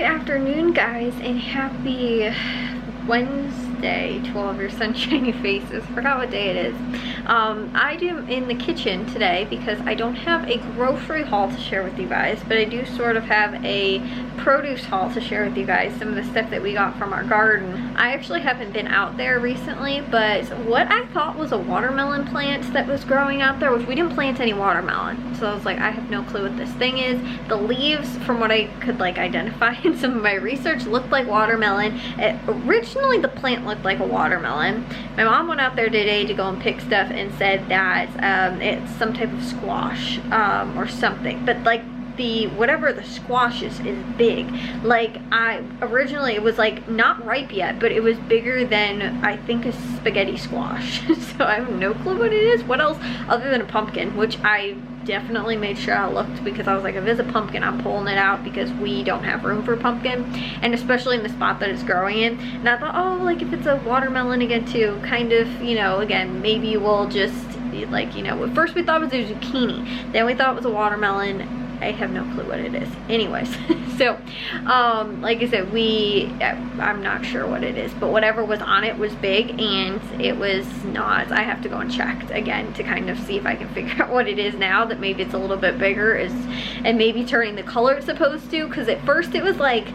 Good afternoon, guys, and happy Wednesday to all of your sunshiny faces. Forgot what day it is. I am in the kitchen today because I don't have a grocery haul to share with you guys, but I do sort of have a produce haul to share with you guys, some of the stuff that we got from our garden. I actually haven't been out there recently, but what I thought was a watermelon plant that was growing out there, which we didn't plant any watermelon, so I was like, I have no clue what this thing is. The leaves, from what I could like identify in some of my research, looked like watermelon. Originally the plant looked like a watermelon. My mom went out there today to go and pick stuff and said that it's some type of squash or something, but like whatever the squash is big. Like, originally it was like not ripe yet, but it was bigger than I think a spaghetti squash. So I have no clue what it is. What else other than a pumpkin, which I definitely made sure I looked, because I was like, if it's a pumpkin, I'm pulling it out, because we don't have room for pumpkin, and especially in the spot that it's growing in. And I thought, oh, like if it's a watermelon again too, kind of, you know, again, maybe we'll just like, you know, at first we thought it was a zucchini, then we thought it was a watermelon. I have no clue what it is. Anyways, so like I said, I'm not sure what it is, but whatever was on it was big, and it was not. I have to go and check again to kind of see if I can figure out what it is now that maybe it's a little bit bigger, and maybe turning the color it's supposed to, because at first it was like,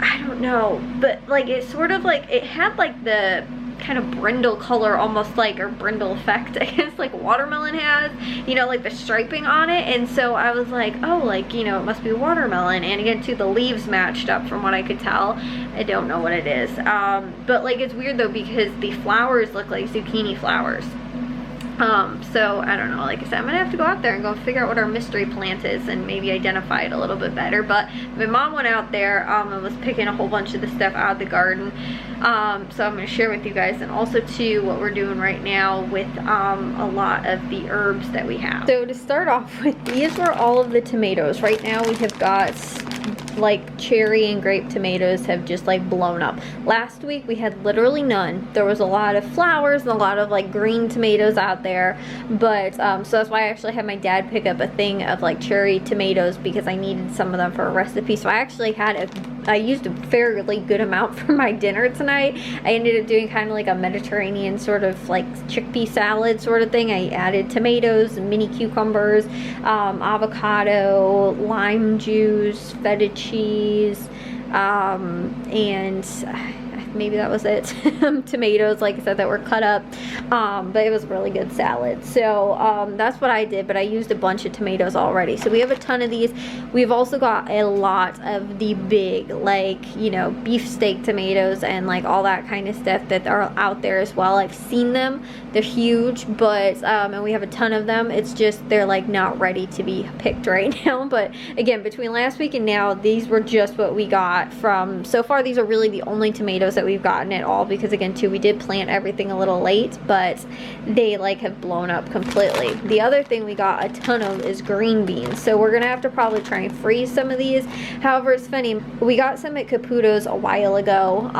I don't know, but like it sort of like, it had like the kind of brindle color, almost like, or brindle effect, I guess, like watermelon has, you know, like the striping on it. And so I was like, oh, like, you know, it must be watermelon. And again too, the leaves matched up from what I could tell. I don't know what it is, but like, it's weird though, because the flowers look like zucchini flowers. So I don't know, like I said, I'm gonna have to go out there and go figure out what our mystery plant is and maybe identify it a little bit better. But my mom went out there and was picking a whole bunch of the stuff out of the garden, so I'm gonna share with you guys, and also too what we're doing right now with a lot of the herbs that we have. So to start off with, these were all of the tomatoes. Right now we have got like cherry and grape tomatoes have just like blown up. Last week we had literally none. There was a lot of flowers and a lot of like green tomatoes out there, but so that's why I actually had my dad pick up a thing of like cherry tomatoes, because I needed some of them for a recipe. So I actually I used a fairly good amount for my dinner tonight. I ended up doing kind of like a Mediterranean sort of like chickpea salad sort of thing. I added tomatoes, mini cucumbers, avocado, lime juice, feta cheese, and maybe that was it. Tomatoes, like I said, that were cut up, but it was really good salad. So that's what I did, but I used a bunch of tomatoes already. So we have a ton of these. We've also got a lot of the big, like, you know, beefsteak tomatoes and like all that kind of stuff that are out there as well. I've seen them. They're huge, but and we have a ton of them. It's just they're like not ready to be picked right now. But again, between last week and now, these were just what we got from, so far these are really the only tomatoes that we've gotten at all, because again too, we did plant everything a little late, but they like have blown up completely. The other thing we got a ton of is green beans, so we're gonna have to probably try and freeze some of these. However, it's funny, we got some at Caputo's a while ago,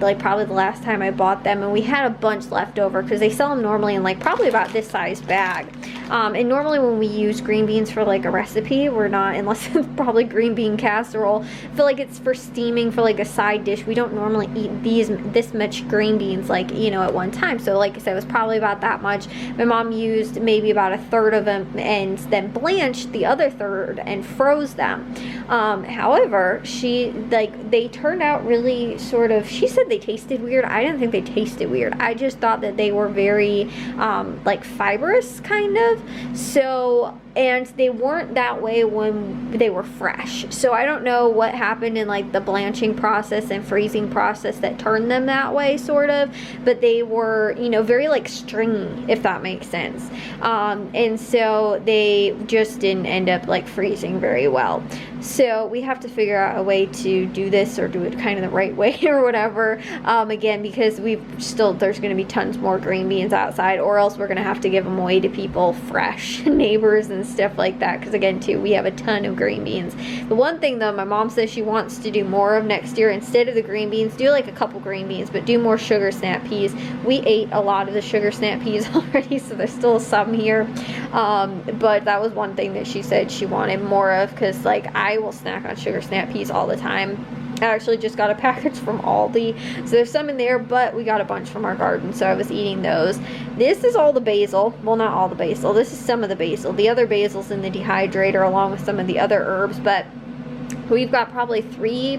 like probably the last time I bought them, and we had a bunch left over, because they sell them normally in like probably about this size bag, and normally when we use green beans for like a recipe, we're not, unless it's probably green bean casserole, I feel like it's for steaming for like a side dish. We don't normally eat this much green beans, like, you know, at one time. So like I said, it was probably about that much. My mom used maybe about a third of them, and then blanched the other third and froze them. However, they turned out really sort of, she said they tasted weird. I didn't think they tasted weird. I just thought that they were very like fibrous kind of. So, and they weren't that way when they were fresh. So I don't know what happened in like the blanching process and freezing process that turned them that way, sort of, but they were, you know, very like stringy, if that makes sense. And so they just didn't end up like freezing very well. So we have to figure out a way to do this, or do it kind of the right way or whatever, again, because there's going to be tons more green beans outside, or else we're going to have to give them away to people fresh, neighbors and stuff like that, because again too, we have a ton of green beans. The one thing though, my mom says she wants to do more of next year, instead of the green beans, do like a couple green beans, but do more sugar snap peas. We ate a lot of the sugar snap peas already, so there's still some here. But that was one thing that she said she wanted more of, because like I will snack on sugar snap peas all the time. I actually just got a package from Aldi, so there's some in there, but we got a bunch from our garden, so I was eating those. This is all the basil. Well, not all the basil. This is some of the basil. The other basil's in the dehydrator along with some of the other herbs, but we've got probably we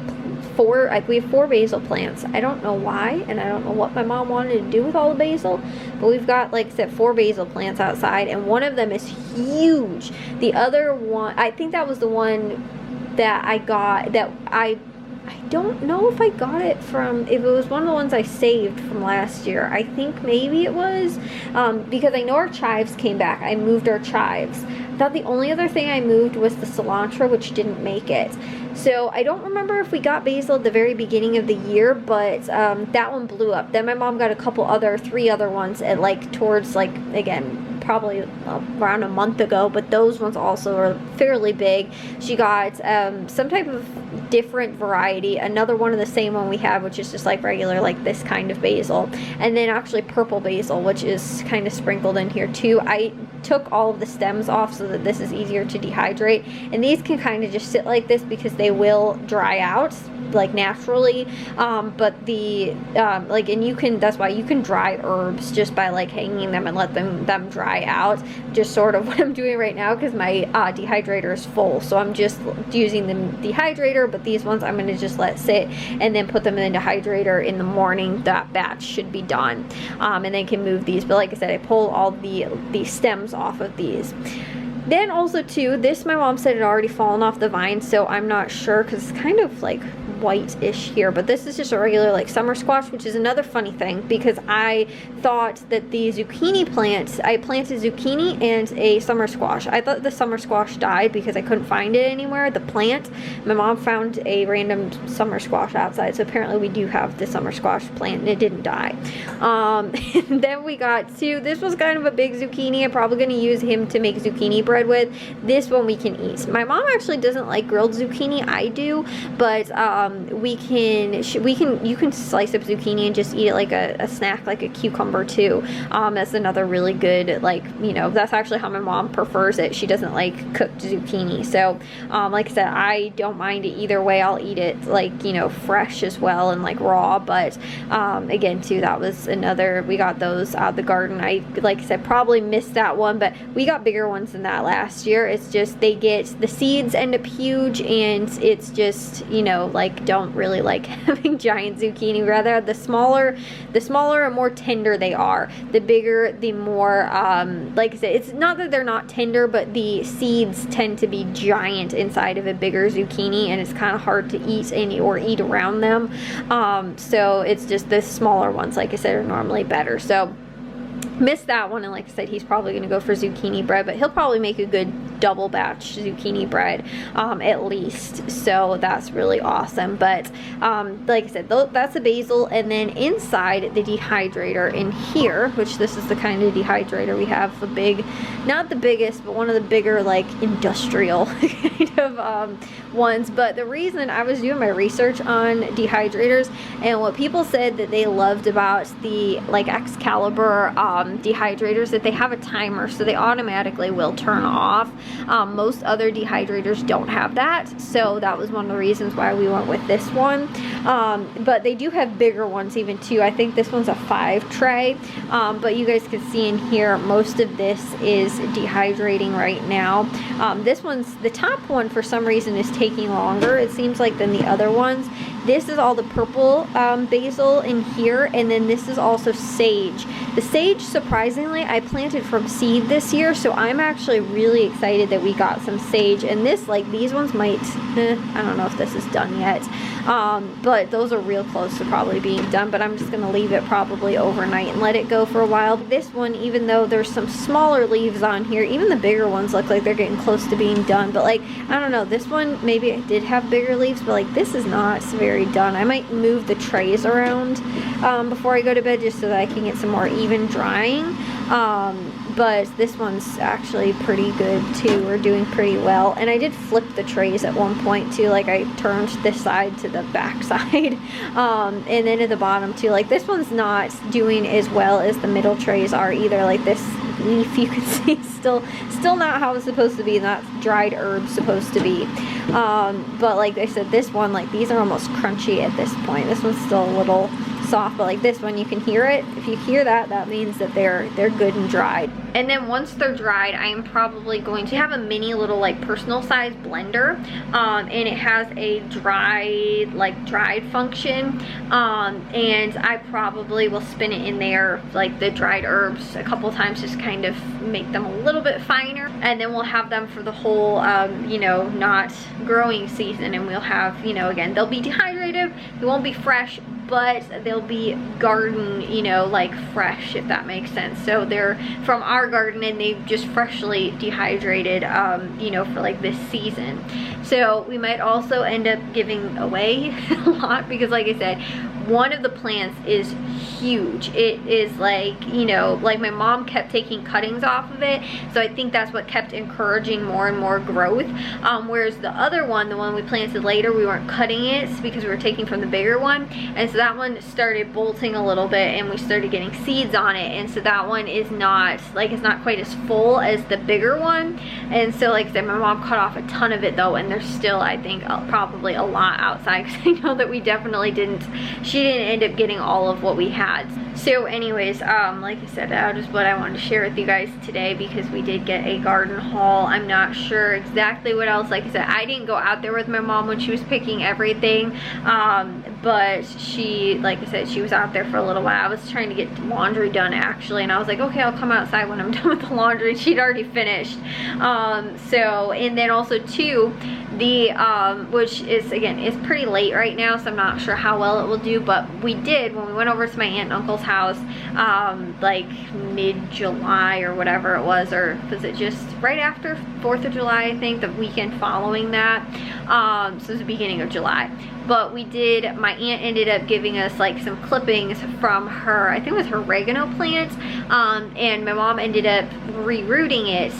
have 4 basil plants. I don't know why, and I don't know what my mom wanted to do with all the basil, but we've got, like I said, 4 basil plants outside, and one of them is huge. The other one, I think that was the one that I got, that I don't know if I got it from, if it was one of the ones I saved from last year. I think maybe it was, because I know our chives came back. I moved our chives. I thought the only other thing I moved was the cilantro, which didn't make it. So I don't remember if we got basil at the very beginning of the year, but that one blew up. Then my mom got a couple other, 3 other ones at like towards like, again, probably around a month ago, but those ones also are fairly big. She got some type of different variety, another one of the same one we have, which is just like regular, like this kind of basil, and then actually purple basil, which is kind of sprinkled in here too. I took all of the stems off so that this is easier to dehydrate, and these can kind of just sit like this because they will dry out like naturally, but the like, and you can, that's why you can dry herbs just by like hanging them and let them dry out, just sort of what I'm doing right now, because my dehydrator is full, so I'm just using the dehydrator, but these ones I'm going to just let sit and then put them in the dehydrator in the morning. That batch should be done, and then can move these. But like I said, I pull all the stems off of these. Then also too, this my mom said had already fallen off the vine, so I'm not sure because it's kind of like white-ish here, but this is just a regular like summer squash, which is another funny thing because I thought that the zucchini plants, I planted zucchini and a summer squash. I thought the summer squash died because I couldn't find it anywhere, the plant. My mom found a random summer squash outside, so apparently we do have the summer squash plant and it didn't die. And then we got this was kind of a big zucchini. I'm probably going to use him to make zucchini bread with. This one we can eat. My mom actually doesn't like grilled zucchini. I do, but you can slice up zucchini and just eat it like a snack, like a cucumber too. That's another really good, like, you know, that's actually how my mom prefers it. She doesn't like cooked zucchini, so like I said, I don't mind it either way. I'll eat it like, you know, fresh as well and like raw, but again too, that was another, we got those out of the garden. I, like I said, probably missed that one, but we got bigger ones than that last year. It's just the seeds end up huge, and it's just, you know, like, don't really like having giant zucchini. Rather, the smaller and more tender they are, the bigger, the more like I said, it's not that they're not tender, but the seeds tend to be giant inside of a bigger zucchini, and it's kind of hard to eat or eat around them. So it's just the smaller ones, like I said, are normally better. So missed that one, and like I said, he's probably going to go for zucchini bread, but he'll probably make a good double batch zucchini bread at least, so that's really awesome. But like I said, that's the basil, and then inside the dehydrator in here, which this is the kind of dehydrator we have, a big, not the biggest, but one of the bigger like industrial kind of ones. But the reason I was doing my research on dehydrators, and what people said that they loved about the like Excalibur dehydrators, that they have a timer, so they automatically will turn off. Most other dehydrators don't have that, so that was one of the reasons why we went with this one. But they do have bigger ones even too. I think this one's a 5 tray, but you guys can see in here most of this is dehydrating right now. This one's, the top one for some reason is taking longer, it seems like, than the other ones. This is all the purple basil in here, and then this is also sage. The sage, surprisingly, I planted from seed this year, so I'm actually really excited that we got some sage. And this, like, these ones might, I don't know if this is done yet, but those are real close to probably being done, but I'm just going to leave it probably overnight and let it go for a while. This one, even though there's some smaller leaves on here, even the bigger ones look like they're getting close to being done, but like, I don't know, this one, maybe it did have bigger leaves, but like, this is not very done. I might move the trays around before I go to bed just so that I can get some more even drying. But this one's actually pretty good too. We're doing pretty well. And I did flip the trays at one point too. Like, I turned this side to the back side. And then at the bottom too. Like, this one's not doing as well as the middle trays are either. Like, this leaf, you can see, still not how it's supposed to be, not dried herbs supposed to be. But like I said, this one, like these are almost crunchy at this point. This one's still a little soft, but like this one, you can hear it. If you hear that, that means that they're good and dried. And then once they're dried, I am probably going to have a mini little like personal size blender, and it has a dried function, and I probably will spin it in there, like the dried herbs, a couple times, just kind of make them a little bit finer, and then we'll have them for the whole you know, not growing season. And we'll have, you know, again, they'll be dehydrated, they won't be fresh, but they'll be garden, you know, like fresh, if that makes sense. So they're from our garden and they've just freshly dehydrated, you know, for like this season. So we might also end up giving away a lot, because like I said, one of the plants is huge. It is like, you know, like my mom kept taking cuttings off of it, so I think that's what kept encouraging more and more growth, whereas the other one, the one we planted later, we weren't cutting it because we were taking from the bigger one, and so that one started bolting a little bit and we started getting seeds on it, and so that one is not, like, it's not quite as full as the bigger one. And so like I said, my mom cut off a ton of it though, and there's still, I think, probably a lot outside, because I know that we definitely she didn't end up getting all of what we had. So anyways, like I said, that was what I wanted to share with you guys today, because we did get a garden haul. I'm not sure exactly what else. Like I said, I didn't go out there with my mom when she was picking everything, but she, like I said, she was out there for a little while. I was trying to get laundry done actually, and I was like, okay, I'll come outside when I'm done with the laundry. She'd already finished. So, and then also too, the which is, again, it's pretty late right now, so I'm not sure how well it will do, but we did, when we went over to my aunt and uncle's house, like mid-July or whatever it was, or was it just right after 4th of July, I think, the weekend following that, so it was the beginning of July. But we did, my aunt ended up giving us like some clippings from her, I think it was her oregano plant, and my mom ended up re-rooting it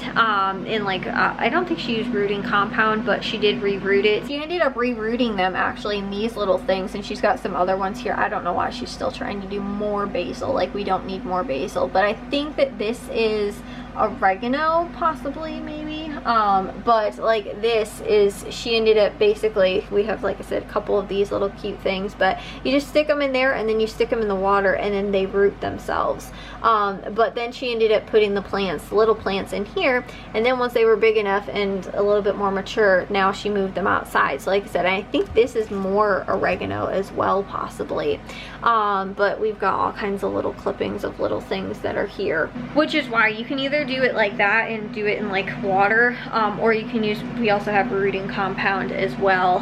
in like, I don't think she used rooting compound, but she did re-root it. She ended up re-rooting them actually in these little things, and she's got some other ones here. I don't know why she's still trying to do more basil, like we don't need more basil, but I think that this is oregano, possibly, maybe, but like this is, she ended up, basically, we have, like I said, a couple of these little cute things, but you just stick them in there and then you stick them in the water and then they root themselves. But then she ended up putting the plants, little plants, in here, and then once they were big enough and a little bit more mature, now she moved them outside. So like I said, I think this is more oregano as well, possibly, but we've got all kinds of little clippings of little things that are here, which is why you can either do it like that and do it in like water, or you can use, we also have rooting compound as well,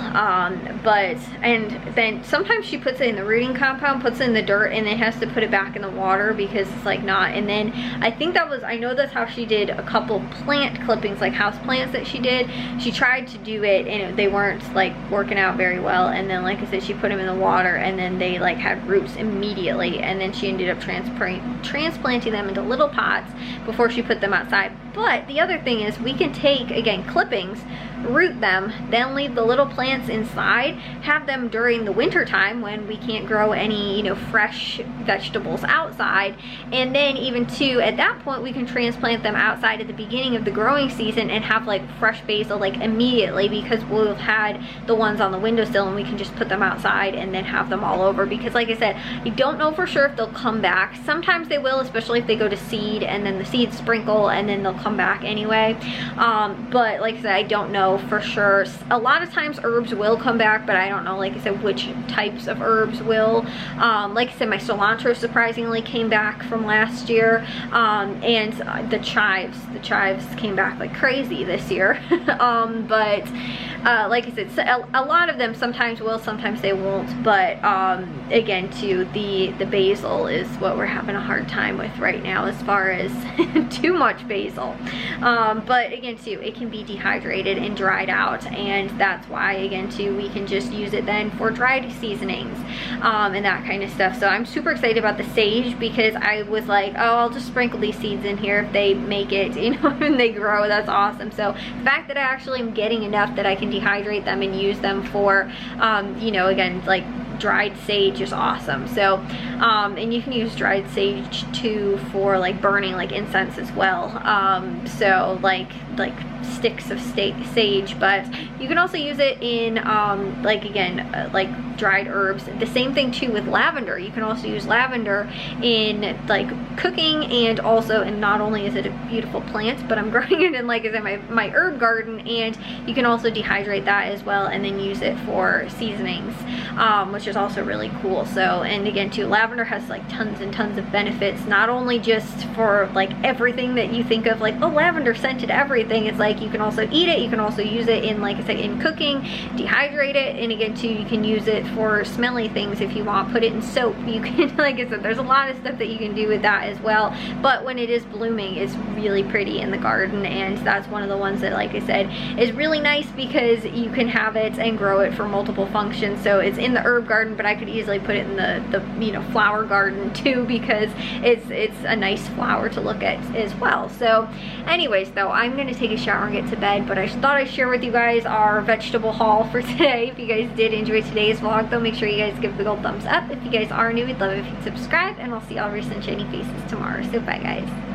but, and then sometimes she puts it in the rooting compound, puts it in the dirt, and then has to put it back in the water because it's like not, and then I think that was, I know that's how she did a couple plant clippings, like house plants that she did. She tried to do it and they weren't like working out very well, and then like I said, she put them in the water and then they like had roots immediately, and then she ended up transplanting them into little pots before she put them outside. But the other thing is, we can take, again, clippings, root them, then leave the little plants inside, have them during the winter time when we can't grow any, you know, fresh vegetables outside, and then even too, at that point, we can transplant them outside at the beginning of the growing season and have like fresh basil like immediately, because we'll have had the ones on the windowsill and we can just put them outside and then have them all over. Because like I said, you don't know for sure if they'll come back. Sometimes they will, especially if they go to seed and then the seeds sprinkle and then they'll come back anyway, but like I said, I don't know for sure. A lot of times herbs will come back, but I don't know, like I said, which types of herbs will. Like I said, my cilantro surprisingly came back from last year, and the chives came back like crazy this year. But like I said, a lot of them sometimes will, sometimes they won't, but again too, the basil is what we're having a hard time with right now as far as too much basil. But again too, it can be dehydrated and dried out, and that's why, again too, we can just use it then for dried seasonings, and that kind of stuff. So I'm super excited about the sage, because I was like, oh, I'll just sprinkle these seeds in here if they make it, you know, and they grow. That's awesome. So the fact that I actually am getting enough that I can dehydrate them and use them for, you know, again, like dried sage is awesome. So and you can use dried sage too for like burning like incense as well. So like sticks of sage, but you can also use it in like again like dried herbs. The same thing too with lavender. You can also use lavender in like cooking, and also, and not only is it a beautiful plant, but I'm growing it in, like I said, my herb garden, and you can also dehydrate that as well and then use it for seasonings, which is also really cool. So, and again too, lavender has like tons and tons of benefits, not only just for like everything that you think of like, oh, lavender scented everything. It's like you can also eat it, you can also use it in, like I said, in cooking, dehydrate it, and again too, you can use it for smelly things if you want. Put it in soap. You can, like I said, there's a lot of stuff that you can do with that as well. But when it is blooming, it's really pretty in the garden, and that's one of the ones that, like I said, is really nice because you can have it and grow it for multiple functions. So it's in the herb garden, but I could easily put it in the you know, flower garden too, because it's a nice flower to look at as well. So anyways though, I'm gonna take a shower and get to bed, but I thought I'd share with you guys our vegetable haul for today. If you guys did enjoy today's vlog though, make sure you guys give the gold thumbs up. If you guys are new, we'd love it if you'd subscribe, and I'll see all your sunshiny faces tomorrow. So bye guys.